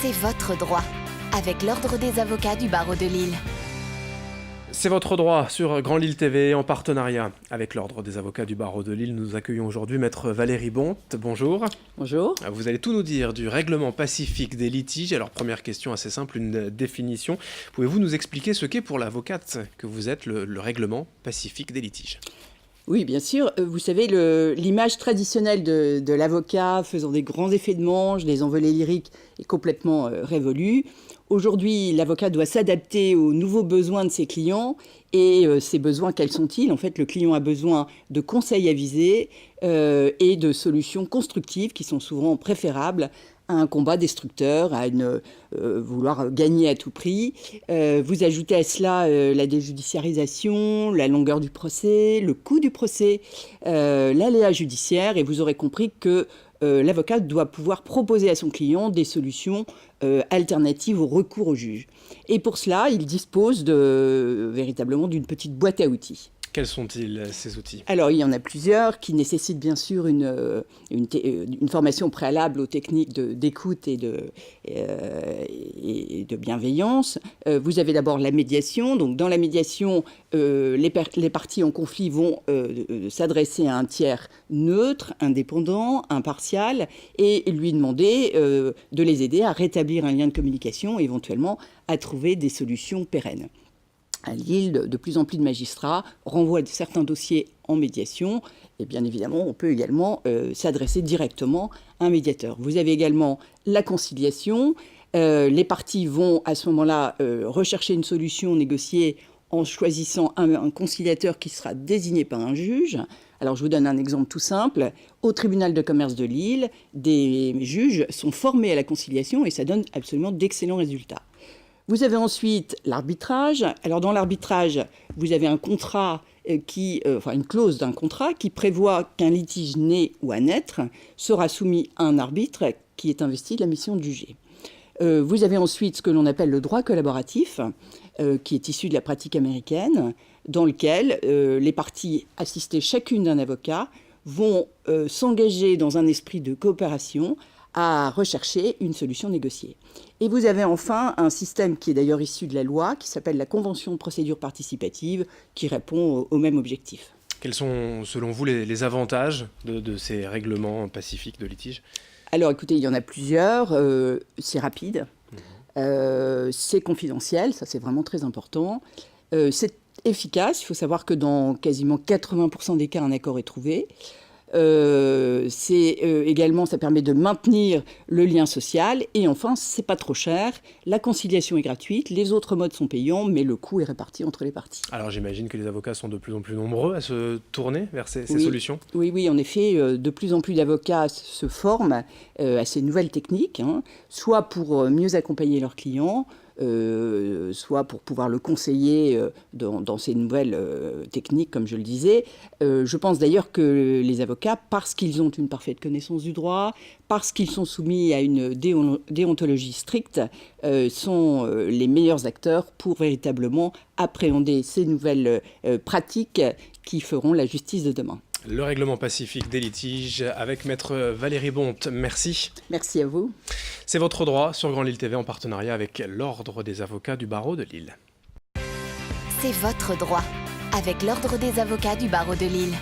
C'est votre droit, avec l'Ordre des avocats du barreau de Lille. C'est votre droit sur Grand Lille TV en partenariat avec l'Ordre des avocats du barreau de Lille. Nous accueillons aujourd'hui Maître Valérie Bonte. Bonjour. Bonjour. Vous allez tout nous dire du règlement pacifique des litiges. Alors première question assez simple, une définition. Pouvez-vous nous expliquer ce qu'est pour l'avocate que vous êtes le règlement pacifique des litiges ? Oui, bien sûr. Vous savez, l'image traditionnelle de l'avocat faisant des grands effets de manche, des envolées lyriques, est complètement révolue. Aujourd'hui, l'avocat doit s'adapter aux nouveaux besoins de ses clients. Et ces besoins, quels sont-ils ? En fait, le client a besoin de conseils avisés et de solutions constructives qui sont souvent préférables à un combat destructeur, à vouloir gagner à tout prix. Vous ajoutez à cela la déjudiciarisation, la longueur du procès, le coût du procès, l'aléa judiciaire, et vous aurez compris que l'avocat doit pouvoir proposer à son client des solutions alternatives au recours au juge. Et pour cela, il dispose véritablement d'une petite boîte à outils. Quels sont-ils, ces outils ? Alors, il y en a plusieurs qui nécessitent bien sûr une formation préalable aux techniques d'écoute et de bienveillance. Vous avez d'abord la médiation. Donc, dans la médiation, les parties en conflit vont s'adresser à un tiers neutre, indépendant, impartial, et lui demander de les aider à rétablir un lien de communication et éventuellement à trouver des solutions pérennes. À Lille, de plus en plus de magistrats renvoient certains dossiers en médiation. Et bien évidemment, on peut également s'adresser directement à un médiateur. Vous avez également la conciliation. Les parties vont à ce moment-là rechercher une solution, négocier en choisissant un conciliateur qui sera désigné par un juge. Alors je vous donne un exemple tout simple. Au tribunal de commerce de Lille, des juges sont formés à la conciliation et ça donne absolument d'excellents résultats. Vous avez ensuite l'arbitrage. Alors dans l'arbitrage, vous avez un contrat une clause d'un contrat qui prévoit qu'un litige né ou à naître sera soumis à un arbitre qui est investi de la mission de juger. Vous avez ensuite ce que l'on appelle le droit collaboratif, qui est issu de la pratique américaine, dans lequel les parties assistées chacune d'un avocat vont s'engager dans un esprit de coopération à rechercher une solution négociée. Et vous avez enfin un système qui est d'ailleurs issu de la loi, qui s'appelle la Convention de procédure participative, qui répond au même objectif. Quels sont, selon vous, les avantages de ces règlements pacifiques de litige ? Alors écoutez, il y en a plusieurs. C'est rapide, c'est confidentiel, ça c'est vraiment très important. C'est efficace, il faut savoir que dans quasiment 80% des cas, un accord est trouvé. Également, ça permet de maintenir le lien social. Et enfin, c'est pas trop cher. La conciliation est gratuite. Les autres modes sont payants, mais le coût est réparti entre les parties. Alors, j'imagine que les avocats sont de plus en plus nombreux à se tourner vers ces solutions. Oui, en effet, de plus en plus d'avocats se forment à ces nouvelles techniques, soit pour mieux accompagner leurs clients, soit pour pouvoir le conseiller dans ces nouvelles techniques, comme je le disais. Je pense d'ailleurs que les avocats, parce qu'ils ont une parfaite connaissance du droit, parce qu'ils sont soumis à une déontologie stricte, sont les meilleurs acteurs pour véritablement appréhender ces nouvelles pratiques qui feront la justice de demain. Le règlement pacifique des litiges avec Maître Valérie Bonte. Merci. Merci à vous. C'est votre droit sur Grand Lille TV en partenariat avec l'Ordre des avocats du barreau de Lille. C'est votre droit, avec l'Ordre des avocats du barreau de Lille.